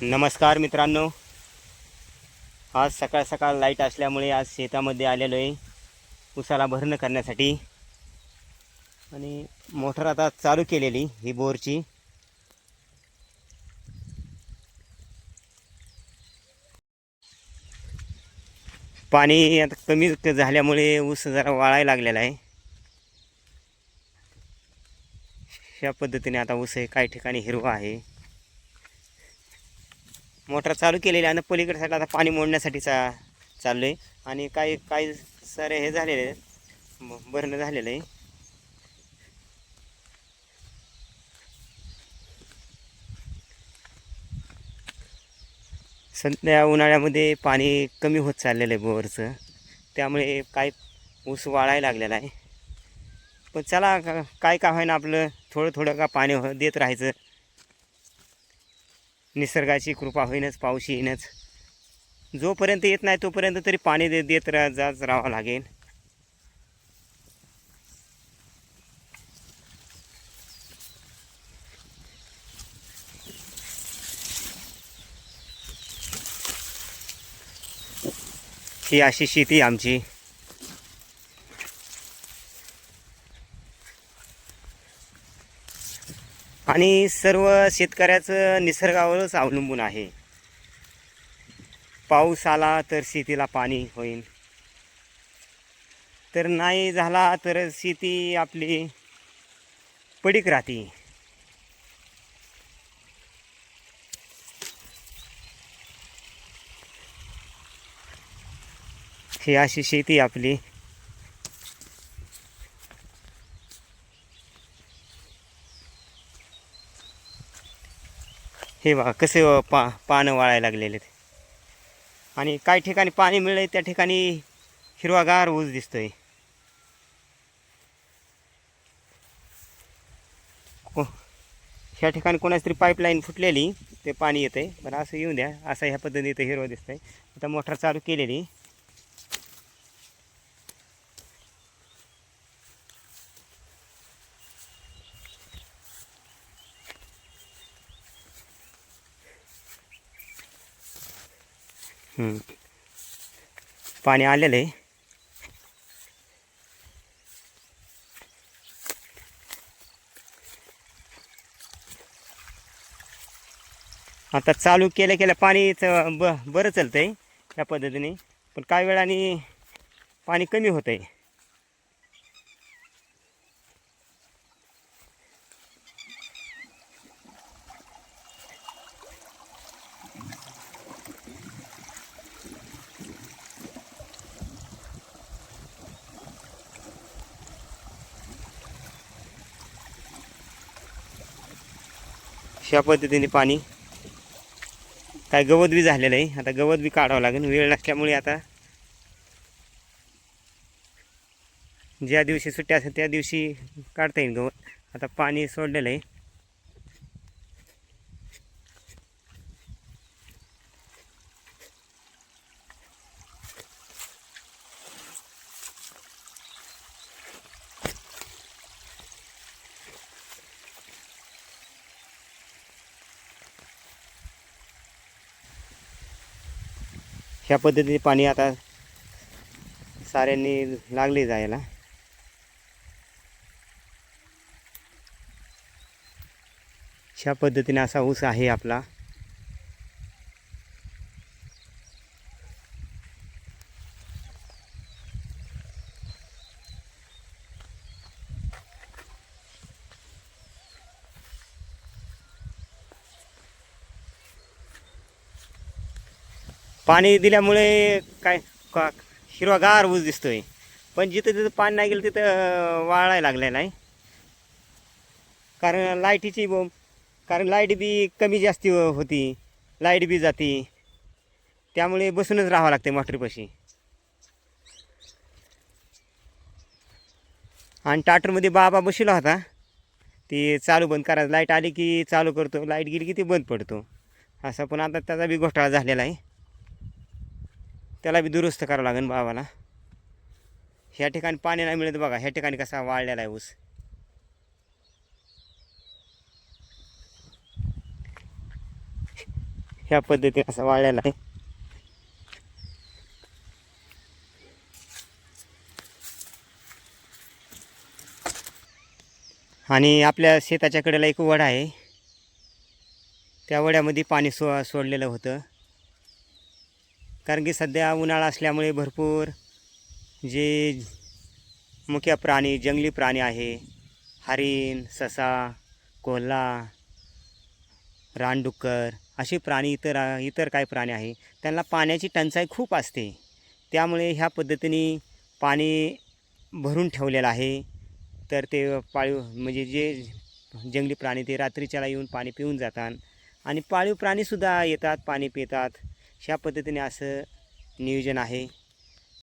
नमस्कार मित्रांनो, आज सकाळ सकाळ लाईट असल्यामुळे आज शेतामध्ये आलेलो आहे उसाला भरणं करण्यासाठी. आणि मोटर आता चालू केलेली ही बोरची. पाणी आता कमी झाल्यामुळे ऊस जरा वाळायला लागलेला आहे. अशा पद्धतीने आता ऊस आहे, काही ठिकाणी हिरवा आहे. मोटर चालू केलेली आणि पलीकडे साईडला आता पाणी मोडण्यासाठी चाललो आहे. आणि काही काही सारे हे झालेले आहेत, भरणं झालेलं आहे. सध्या उन्हाळ्यामध्ये पाणी कमी होत चाललेलं आहे बोरचं, त्यामुळे काही ऊस वाळायला लागलेला आहे. पण चला काय का होईना आपलं थोडं थोडं का पाणी देत राहायचं. निसर्गाची कृपा होईनच, पाऊस येईनच. जोपर्यंत येत नाही तोपर्यंत तरी पाणी देत जात राहावं लागेल. ही अशी शेती आमची. आणि सर्व शेतकऱ्याचं निसर्गावरच अवलंबून आहे. पाऊस आला तर शेतीला पाणी होईल, तर नाही झाला तर शेती आपली पडीक राहते. ही अशी शेती आपली. हे बघा कसे पानं वाळायला लागलेले. आणि काही ठिकाणी पाणी मिळेल त्या ठिकाणी हिरवागार ऊस दिसतोय. ह्या ठिकाणी कोणाची तरी पाईपलाईन फुटलेली, ते पाणी येतंय. पण असं येऊन द्या, असं ह्या पद्धतीने इथं हिरवं दिसतंय. आता मोटर चालू केलेली. पाणी आलेलं आहे. आता चालू केल्या पाणी बरं चालतं आहे या पद्धतीने. पण काही वेळाने पाणी कमी होतं आहे. अशा पद्धतीने पाणी. काय गवत बी झालेलं आहे, आता गवत बी काढावं लागेल. वेळ नसल्यामुळे आता ज्या दिवशी सुट्टी असेल त्या दिवशी काढता येईल गवत. आता पाणी सोडलेलं आहे. ह्या पद्धतीने पाणी आता साऱ्यांनी लागले जायला. ह्या पद्धतीने असा ऊस आहे आपला. पाणी दिल्यामुळे काय हिरवागार ऊस दिसतोय. पण जिथं तिथं पाणी नाही गेलं तिथं वाळायला लागलेलं आहे. कारण लाईट बी कमी जास्ती होती, लाईट बी जाती. त्यामुळे बसूनच राहावं लागते मोटरीपाशी. आणि टाटरमध्ये बाबा बसला होता, ती चालू बंद करायचं. लाईट आली की चालू करतो, लाईट गेली की ती बंद पडतो. असं पण आता त्याचा बी घोटाळा झालेला आहे. त्याला बी दुरुस्त करावं लागेल बाबाला. ह्या ठिकाणी पाणी नाही मिळत बघा, ह्या ठिकाणी कसा वाळलेला आहे ऊस. ह्या पद्धतीने असं वाळलेला आहे. आणि आपल्या शेताच्या कडेला एक वडा आहे. त्या वड्यामध्ये पाणी सोडलेलं होतं. कारण की सध्या उन्हाळा असल्यामुळे भरपूर जे मुख्य प्राणी, जंगली प्राणी आहे, हरीण, ससा, कोल्हा, रानडुक्कर असे प्राणी, इतर काही प्राणी आहे, त्यांना पाण्याची टंचाई खूप असते. त्यामुळे ह्या पद्धतीने पाणी भरून ठेवलेलं आहे. तर ते पाळीव म्हणजे जे जंगली प्राणी ते रात्रीच्याला येऊन पाणी पिऊन जातात आणि पाळीव प्राणीसुद्धा येतात, पाणी पितात. अशा पद्धतीने असं नियोजन आहे.